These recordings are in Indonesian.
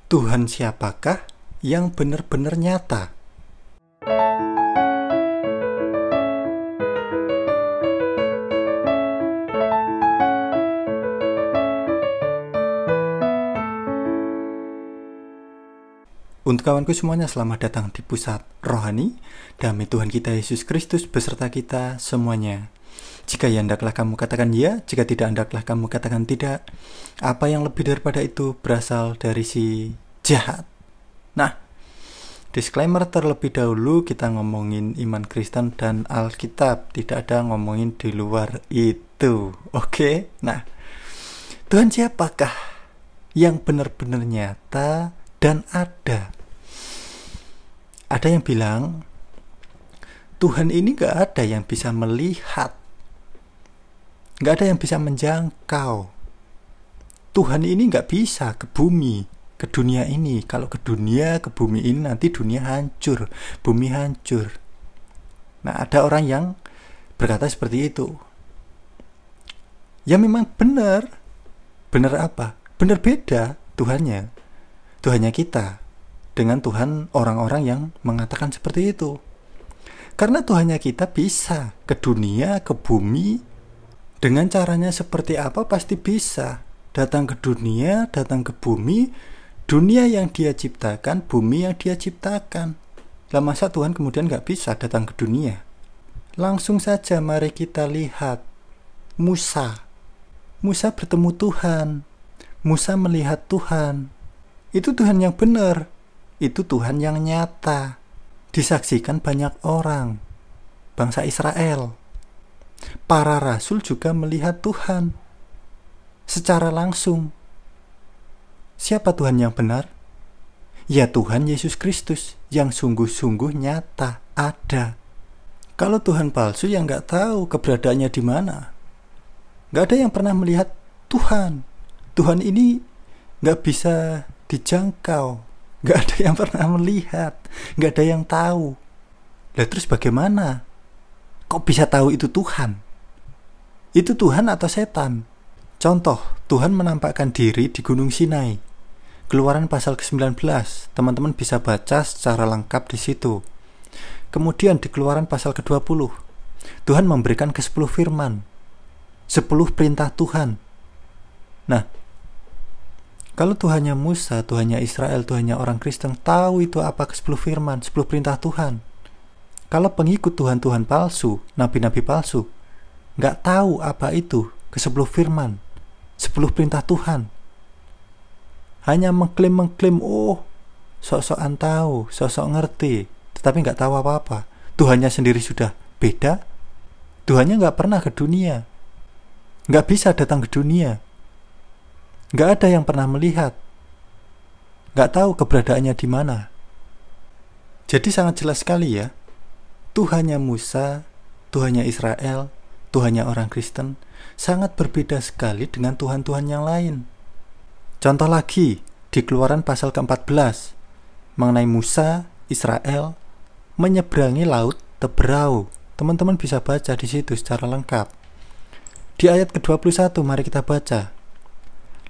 Tuhan siapakah yang benar-benar nyata? Untuk kawanku semuanya, selamat datang di Pusat Rohani. Damai Tuhan kita Yesus Kristus beserta kita semuanya. Jika ya hendaklah kamu katakan ya, jika tidak hendaklah kamu katakan tidak. Apa yang lebih daripada itu berasal dari si jahat. Nah, disclaimer terlebih dahulu, kita ngomongin iman Kristen dan Alkitab, tidak ada ngomongin di luar itu. Oke? Nah, Tuhan siapakah yang benar-benar nyata dan ada? Ada yang bilang Tuhan ini gak ada yang bisa melihat, gak ada yang bisa menjangkau. Tuhan ini gak bisa ke bumi, ke dunia ini. Kalau ke dunia, ke bumi ini, nanti dunia hancur, bumi hancur. Nah, ada orang yang berkata seperti itu. Ya memang benar. Benar apa? Benar beda Tuhannya. Tuhannya kita dengan Tuhan orang-orang yang mengatakan seperti itu. Karena Tuhannya kita bisa ke dunia, ke bumi, dengan caranya seperti apa pasti bisa. Datang ke dunia, datang ke bumi, dunia yang dia ciptakan, bumi yang dia ciptakan. Lah masa Tuhan kemudian gak bisa datang ke dunia? Langsung saja mari kita lihat Musa. Musa bertemu Tuhan. Musa melihat Tuhan. Itu Tuhan yang benar. Itu Tuhan yang nyata. Disaksikan banyak orang. Bangsa Israel. Para rasul juga melihat Tuhan secara langsung. Siapa Tuhan yang benar? Ya Tuhan Yesus Kristus yang sungguh-sungguh nyata ada. Kalau Tuhan palsu yang gak tahu keberadaannya di mana. Gak ada yang pernah melihat Tuhan. Tuhan ini gak bisa dijangkau. Gak ada yang pernah melihat. Gak ada yang tahu. Lah terus bagaimana? Kok bisa tahu itu Tuhan? Itu Tuhan atau setan? Contoh, Tuhan menampakkan diri di Gunung Sinai. Keluaran pasal ke-19. Teman-teman bisa baca secara lengkap di situ. Kemudian di Keluaran pasal ke-20. Tuhan memberikan ke-10 firman. 10 perintah Tuhan. Nah, kalau Tuhannya Musa, Tuhannya Israel, Tuhannya orang Kristen tahu itu apa ke-10 firman, 10 perintah Tuhan. Kalau pengikut Tuhan-Tuhan palsu, nabi-nabi palsu, nggak tahu apa itu ke-10 firman, 10 perintah Tuhan. Hanya mengklaim, oh, sok-sokan tahu, sok-sok ngerti, tetapi nggak tahu apa-apa. Tuhannya sendiri sudah beda. Tuhannya nggak pernah ke dunia. Nggak bisa datang ke dunia. Nggak ada yang pernah melihat. Nggak tahu keberadaannya di mana. Jadi sangat jelas sekali ya. Tuhannya Musa, Tuhannya Israel, Tuhannya orang Kristen sangat berbeda sekali dengan Tuhan-Tuhan yang lain. Contoh lagi di Keluaran pasal ke-14 mengenai Musa, Israel menyeberangi laut Teberau. Teman-teman bisa baca di situ secara lengkap. Di ayat ke-21 mari kita baca.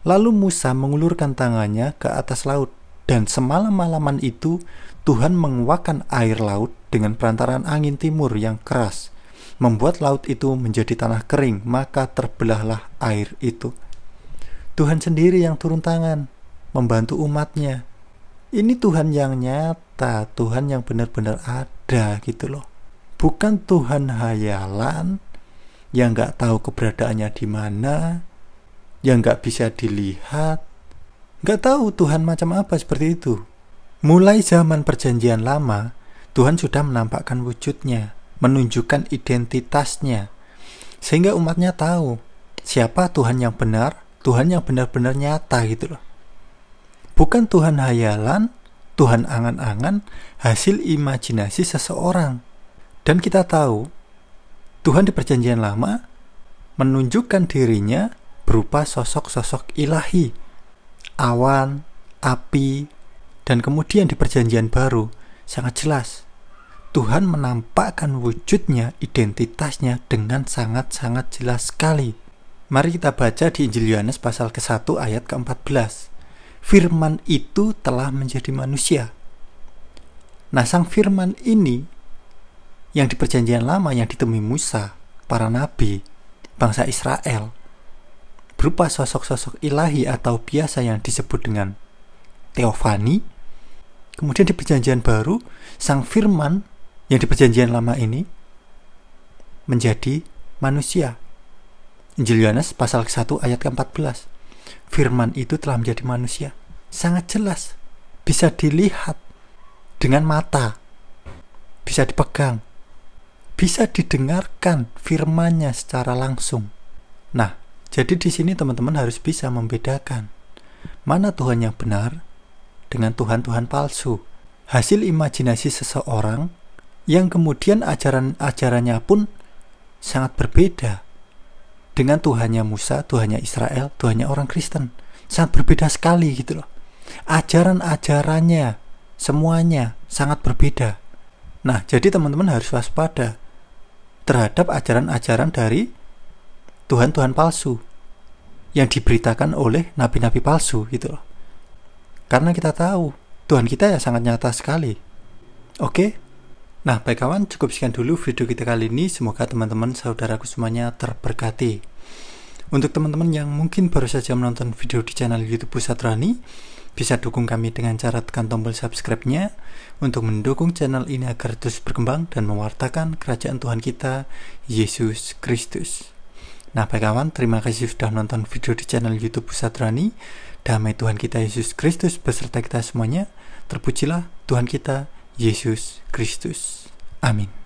Lalu Musa mengulurkan tangannya ke atas laut, dan semalam-malaman itu Tuhan menguakkan air laut dengan perantaraan angin timur yang keras, membuat laut itu menjadi tanah kering, maka terbelahlah air itu. Tuhan sendiri yang turun tangan, membantu umatnya. Ini Tuhan yang nyata, Tuhan yang benar-benar ada gitu loh. Bukan Tuhan hayalan, yang gak tahu keberadaannya di mana, yang gak bisa dilihat. Gak tahu Tuhan macam apa seperti itu. Mulai zaman perjanjian lama, Tuhan sudah menampakkan wujudnya, menunjukkan identitasnya, sehingga umatnya tahu siapa Tuhan yang benar, Tuhan yang benar-benar nyata gitu loh. Bukan Tuhan hayalan, Tuhan angan-angan, hasil imajinasi seseorang. Dan kita tahu Tuhan di perjanjian lama menunjukkan dirinya berupa sosok-sosok ilahi, awan, api, dan kemudian di perjanjian baru sangat jelas Tuhan menampakkan wujudnya, identitasnya dengan sangat-sangat jelas sekali. Mari kita baca di Injil Yohanes pasal ke-1 ayat ke-14. Firman itu telah menjadi manusia. Nah, sang firman ini yang di perjanjian lama yang ditemui Musa, para nabi, bangsa Israel, berupa sosok-sosok ilahi atau biasa yang disebut dengan teofani. Kemudian di perjanjian baru, sang firman yang di perjanjian lama ini menjadi manusia. Injil Yohanes pasal 1 ayat ke-14. Firman itu telah menjadi manusia. Sangat jelas, bisa dilihat dengan mata, bisa dipegang, bisa didengarkan firman-Nya secara langsung. Nah, jadi di sini teman-teman harus bisa membedakan mana Tuhan yang benar dengan Tuhan-Tuhan palsu. Hasil imajinasi seseorang yang kemudian ajaran-ajarannya pun sangat berbeda dengan Tuhannya Musa, Tuhannya Israel, Tuhannya orang Kristen. Sangat berbeda sekali gitu loh. Ajaran-ajarannya semuanya sangat berbeda. Nah, jadi teman-teman harus waspada terhadap ajaran-ajaran dari Tuhan-Tuhan palsu yang diberitakan oleh nabi-nabi palsu gitu loh. Karena kita tahu Tuhan kita ya sangat nyata sekali. Oke? Nah, baik kawan, cukup sekian dulu video kita kali ini. Semoga teman-teman saudaraku semuanya terberkati. Untuk teman-teman yang mungkin baru saja menonton video di channel YouTube Pusat Rohani, bisa dukung kami dengan cara tekan tombol subscribe-nya untuk mendukung channel ini agar terus berkembang dan mewartakan kerajaan Tuhan kita, Yesus Kristus. Nah, baik kawan, terima kasih sudah nonton video di channel YouTube Pusat Rohani. Damai Tuhan kita Yesus Kristus beserta kita semuanya. Terpujilah Tuhan kita Yesus Kristus. Amin.